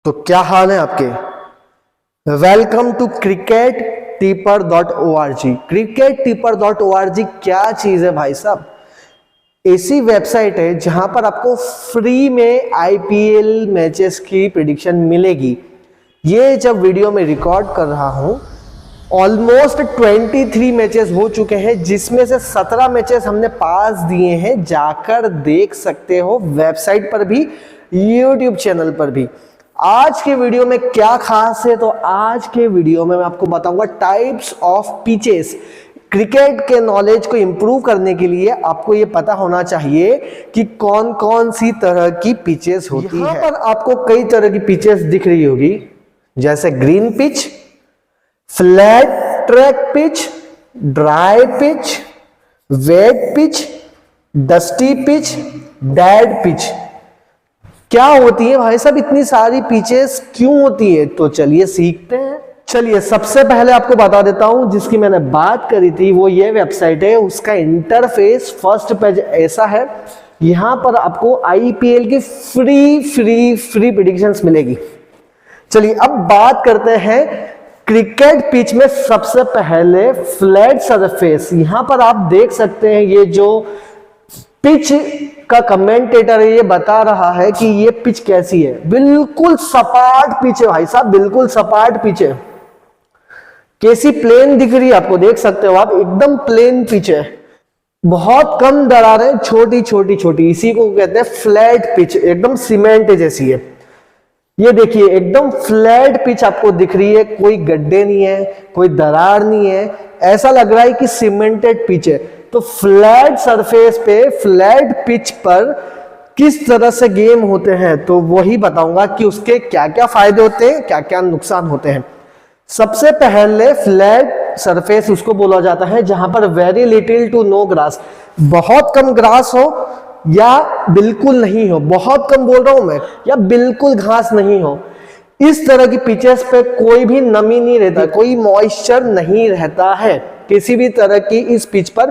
तो क्या हाल है आपके। Welcome to crickettipper.org। crickettipper.org क्या चीज है भाई साहब। ऐसी वेबसाइट है जहां पर आपको फ्री में आईपीएल मैचेस की प्रेडिक्शन मिलेगी। ये जब वीडियो में रिकॉर्ड कर रहा हूं ऑलमोस्ट 23 मैचेस हो चुके हैं, जिसमें से 17 मैचेस हमने पास दिए हैं। जाकर देख सकते हो वेबसाइट पर भी, यूट्यूब चैनल पर भी। आज के वीडियो में क्या खास है, तो आज के वीडियो में मैं आपको बताऊंगा टाइप्स ऑफ पिचेस। क्रिकेट के नॉलेज को इंप्रूव करने के लिए आपको ये पता होना चाहिए कि कौन कौन सी तरह की पिचेस होती है। यहाँ पर आपको कई तरह की पिचेस दिख रही होगी, जैसे green pitch, flat track pitch, dry pitch, wet pitch, dusty pitch, dead pitch. क्या होती है भाई साहब, इतनी सारी पिचेस क्यों होती है? तो चलिए सीखते हैं। चलिए सबसे पहले आपको बता देता हूं, जिसकी मैंने बात करी थी वो ये वेबसाइट है। उसका इंटरफेस फर्स्ट पेज ऐसा है। यहां पर आपको आईपीएल की फ्री प्रेडिक्शंस मिलेगी। चलिए अब बात करते हैं क्रिकेट पिच में। सबसे पहले फ्लैट सरफेस। यहां पर आप देख सकते हैं ये जो पिच का कमेंटेटर है ये बता रहा है कि ये पिच कैसी है। बिल्कुल सपाट पिच है भाई साहब, बिल्कुल सपाट पिच है। कैसी प्लेन दिख रही है आपको, देख सकते हो आप, एकदम प्लेन पिच है। बहुत कम दरारें, छोटी छोटी छोटी, इसी को कहते हैं फ्लैट पिच। एकदम सीमेंट जैसी है। ये देखिए एकदम फ्लैट पिच आपको दिख रही है, कोई गड्ढे नहीं है, कोई दरार नहीं है, ऐसा लग रहा है कि सीमेंटेड पिच है। तो फ्लैट सरफेस पे, फ्लैट पिच पर किस तरह से गेम होते हैं, तो वही बताऊंगा कि उसके क्या क्या फायदे होते हैं, क्या क्या नुकसान होते हैं। सबसे पहले फ्लैट सरफेस उसको बोला जाता है जहां पर very little to no grass, बहुत कम ग्रास हो या बिल्कुल नहीं हो। बहुत कम बोल रहा हूं मैं, या बिल्कुल घास नहीं हो। इस तरह की पिचेस पे कोई भी नमी नहीं रहता, कोई मॉइस्चर नहीं रहता है। किसी भी तरह की इस पिच पर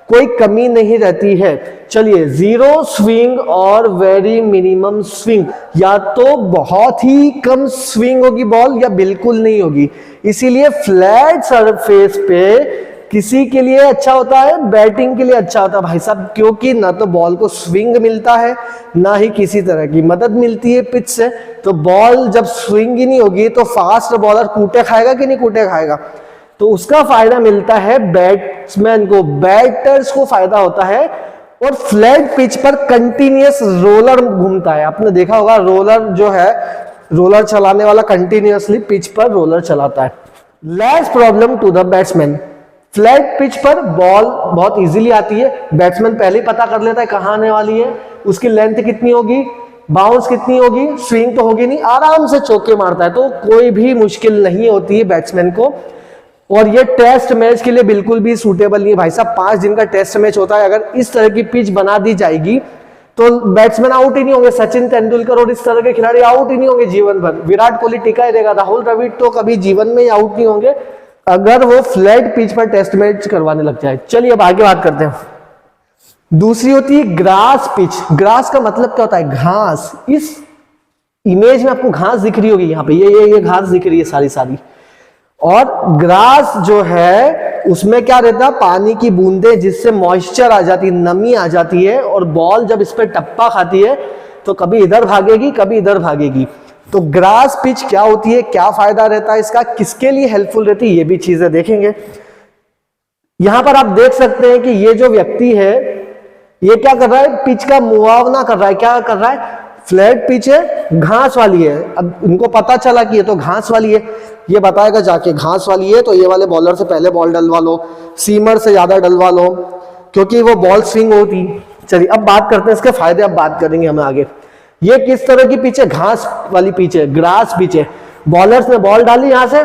कोई कमी नहीं रहती है। चलिए जीरो स्विंग और वेरी मिनिमम स्विंग, या तो बहुत ही कम स्विंग होगी बॉल या बिल्कुल नहीं होगी। इसीलिए फ्लैट सरफेस पे किसी के लिए अच्छा होता है, बैटिंग के लिए अच्छा होता है भाई साहब, क्योंकि ना तो बॉल को स्विंग मिलता है, ना ही किसी तरह की मदद मिलती है पिच से। तो बॉल जब स्विंग ही नहीं होगी तो फास्ट बॉलर कूटे खाएगा कि नहीं कूटे खाएगा, तो उसका फायदा मिलता है बैट्समैन को, बैटर्स को फायदा होता है। और फ्लैट पिच पर कंटिन्यूअस रोलर घूमता है। आपने देखा होगा रोलर जो है, रोलर चलाने वाला कंटिन्यूअसली पिच पर रोलर चलाता है। Less problem to the batsman. Flat pitch पर बॉल बहुत इजीली आती है, बैट्समैन पहले ही पता कर लेता है कहां आने वाली है, उसकी लेंथ कितनी होगी, बाउंस कितनी होगी, स्विंग तो होगी नहीं, आराम से चौके मारता है। तो कोई भी मुश्किल नहीं होती है बैट्समैन को। और ये टेस्ट मैच के लिए बिल्कुल भी सूटेबल नहीं है भाई साहब। 5 दिन का टेस्ट मैच होता है, अगर इस तरह की पिच बना दी जाएगी तो बैट्समैन आउट ही नहीं होंगे। सचिन तेंदुलकर और इस तरह के खिलाड़ी आउट ही नहीं होंगे जीवन भर। विराट कोहली टिका ही रहेगा, राहुल द्रविड़ तो कभी जीवन में ही आउट नहीं होंगे अगर वो फ्लैट पिच पर टेस्ट मैच करवाने लग जाए। चलिए अब आगे बात करते हैं। दूसरी होती है ग्रास पिच। ग्रास का मतलब क्या होता है? घास। इस इमेज में आपको घास दिख रही होगी, यहाँ पे ये घास दिख रही है सारी। और ग्रास जो है उसमें क्या रहता है, पानी की बूंदें, जिससे मॉइस्चर आ जाती है, नमी आ जाती है। और बॉल जब इस पे टप्पा खाती है तो कभी इधर भागेगी, कभी इधर भागेगी। तो ग्रास पिच क्या होती है, क्या फायदा रहता है इसका, किसके लिए हेल्पफुल रहती है, ये भी चीजें देखेंगे। यहां पर आप देख सकते हैं कि ये जो व्यक्ति है ये क्या कर रहा है, पिच का मुआवना कर रहा है। क्या कर रहा है? फ्लैट पिच है, घास वाली है। अब इनको पता चला कि ये तो घास वाली है, ये बताएगा जाके घास वाली है तो ये वाले बॉलर से पहले बॉल डलवा लो, सीमर से ज्यादा डलवा लो, क्योंकि वो बॉल स्विंग होती। चलिए अब बात करते हैं इसके फायदे, अब बात करेंगे हम आगे। ये किस तरह की पिच है? घास वाली पिच है, ग्रास पिच है। बॉलर्स ने बॉल डाली, यहां से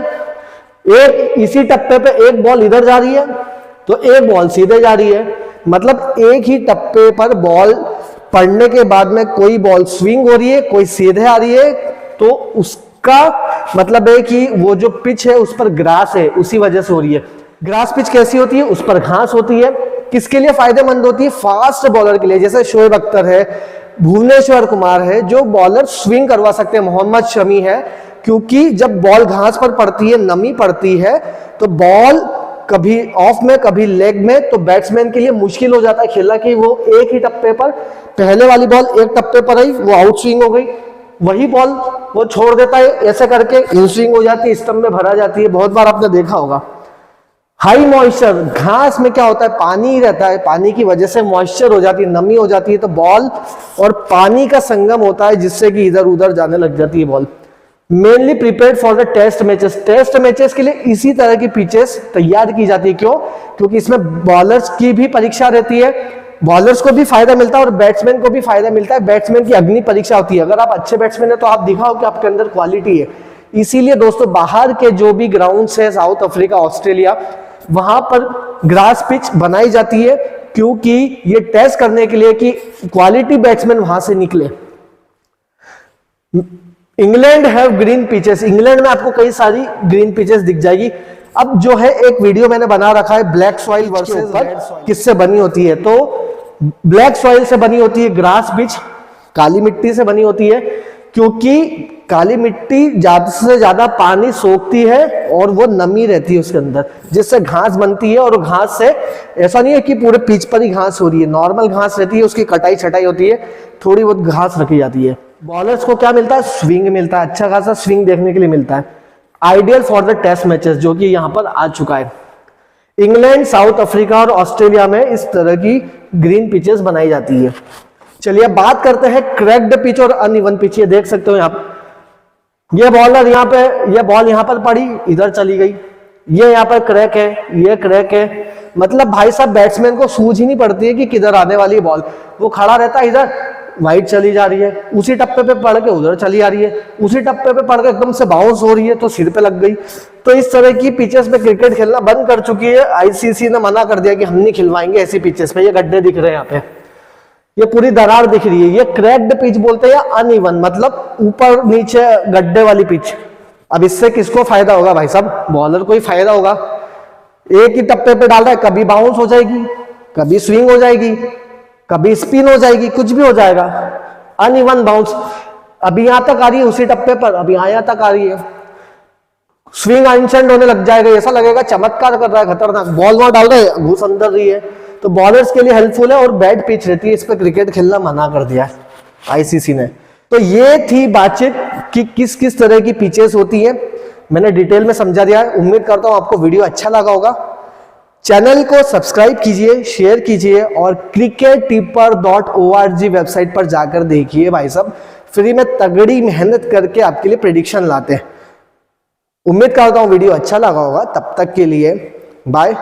एक इसी टप्पे पे एक बॉल इधर जा रही है तो एक बॉल सीधे जा रही है। मतलब एक ही टप्पे पर बॉल पड़ने के बाद में कोई बॉल स्विंग हो रही है, कोई सीधे आ रही है, तो उसका मतलब है कि वो जो पिच है उस पर ग्रास है, उसी वजह से हो रही है। ग्रास पिच कैसी होती है? उस पर घास होती है। किसके लिए फायदेमंद होती है? फास्ट बॉलर के लिए, जैसे शोएब अख्तर है, भुवनेश्वर कुमार है जो बॉलर स्विंग करवा सकते हैं। मोहम्मद शमी है, क्योंकि जब बॉल घास पर पड़ती है, नमी पड़ती है, तो बॉल कभी ऑफ में कभी लेग में, तो बैट्समैन के लिए मुश्किल हो जाता है खेलना कि वो एक ही टप्पे पर, पहले वाली बॉल एक टप्पे पर आई, वो आउट स्विंग हो गई, वही बॉल वो छोड़ देता है, ऐसे करके इन स्विंग हो जाती है, स्टंप में भरा जाती है। बहुत बार आपने देखा होगा। हाई मॉइस्चर, घास में क्या होता है, पानी ही रहता है, पानी की वजह से मॉइस्चर हो जाती है, नमी हो जाती है, तो बॉल और पानी का संगम होता है जिससे कि इधर उधर जाने लग जाती है ball. Mainly prepared for the test matches, test matches के लिए इसी तरह की पिचेस तैयार की जाती है। क्यों? क्योंकि इसमें बॉलर्स की भी परीक्षा रहती है, बॉलर्स को भी फायदा मिलता है और बैट्समैन को भी फायदा मिलता है। बैट्समैन की अग्नि परीक्षा होती है। अगर आप अच्छे बैट्समैन है तो आप दिखाओ कि आपके अंदर क्वालिटी है। इसीलिए दोस्तों बाहर के जो भी ग्राउंड्स है, साउथ अफ्रीका, ऑस्ट्रेलिया, वहां पर ग्रास पिच बनाई जाती है, क्योंकि ये टेस्ट करने के लिए कि क्वालिटी बैट्समैन वहां से निकले। England have green pitches, England में आपको कई सारी ग्रीन पिचेस दिख जाएगी। अब जो है एक वीडियो मैंने बना रखा है ब्लैक सॉइल वर्सेस किससे बनी होती है, तो ब्लैक सॉइल से बनी होती है ग्रास पिच, काली मिट्टी से बनी होती है, क्योंकि काली मिट्टी ज्यादा से ज्यादा पानी सोखती है और वो नमी रहती है उसके अंदर, जिससे घास बनती है। और घास से ऐसा नहीं है कि पूरे पिच पर ही घास हो रही है, नॉर्मल घास रहती है, उसकी कटाई छटाई होती है, थोड़ी बहुत घास रखी जाती है। बॉलर्स को क्या मिलता है? स्विंग मिलता है, अच्छा खासा स्विंग देखने के लिए मिलता है। Ideal for the test matches, जो कि यहां पर आ चुका है। इंग्लैंड, साउथ अफ्रीका और ऑस्ट्रेलिया में इस तरह की ग्रीन पिचेस बनाई जाती है। चलिए अब बात करते हैं क्रैक्ड पिच और अनइवन पिच। ये देख सकते हो यहाँ पर, ये बॉलर यहाँ पे, ये बॉल यहाँ पर पड़ी, इधर चली गई, ये यहाँ पर क्रैक है, ये क्रैक है। मतलब भाई साहब बैट्समैन को सूझ ही नहीं पड़ती है कि किधर आने वाली है बॉल, वो खड़ा रहता है, इधर वाइड चली जा रही है, उसी टप्पे पे पड़ के उधर चली आ रही है, उसी टप्पे पे पड़ के एकदम से बाउंस हो रही है तो सिर पे लग गई। तो इस तरह की पिचेस पे क्रिकेट खेलना बंद कर चुकी है। आईसीसी ने मना कर दिया कि हम नहीं खिलवाएंगे ऐसी पिचेस पे। ये गड्ढे दिख रहे हैं यहाँ पे, ये पूरी दरार दिख रही है, ये क्रैक्ड पिच बोलते हैं, या अनइवन मतलब ऊपर नीचे गड्ढे वाली पिच। अब इससे किसको फायदा होगा भाई साहब? बॉलर को ही फायदा होगा। एक ही टप्पे पे डाल रहा है, कभी बाउंस हो जाएगी, कभी स्विंग हो जाएगी, कभी स्पिन हो जाएगी, कुछ भी हो जाएगा। अनइवन बाउंस, अभी यहां तक आ रही है उसी टप्पे पर, अभी यहां तक आ रही है, स्विंग अनसेंड होने लग जाएगा, ऐसा लगेगा चमत्कार कर रहा है, खतरनाक। बॉल वहां डाल रहे हैं, घुस अंदर रही है। तो बॉलर्स के लिए हेल्पफुल है और बैड पिच रहती है, इस पर क्रिकेट खेलना मना कर दिया है आईसीसी ने। तो ये थी बातचीत कि किस किस तरह की पिचेस होती है, मैंने डिटेल में समझा दिया है। उम्मीद करता हूं आपको वीडियो अच्छा लगा होगा। चैनल को सब्सक्राइब कीजिए, शेयर कीजिए और crickettiper.org वेबसाइट पर जाकर देखिए। भाई साहब फ्री में तगड़ी मेहनत करके आपके लिए प्रेडिक्शन लाते हैं। उम्मीद करता हूं वीडियो अच्छा लगा होगा। तब तक के लिए बाय।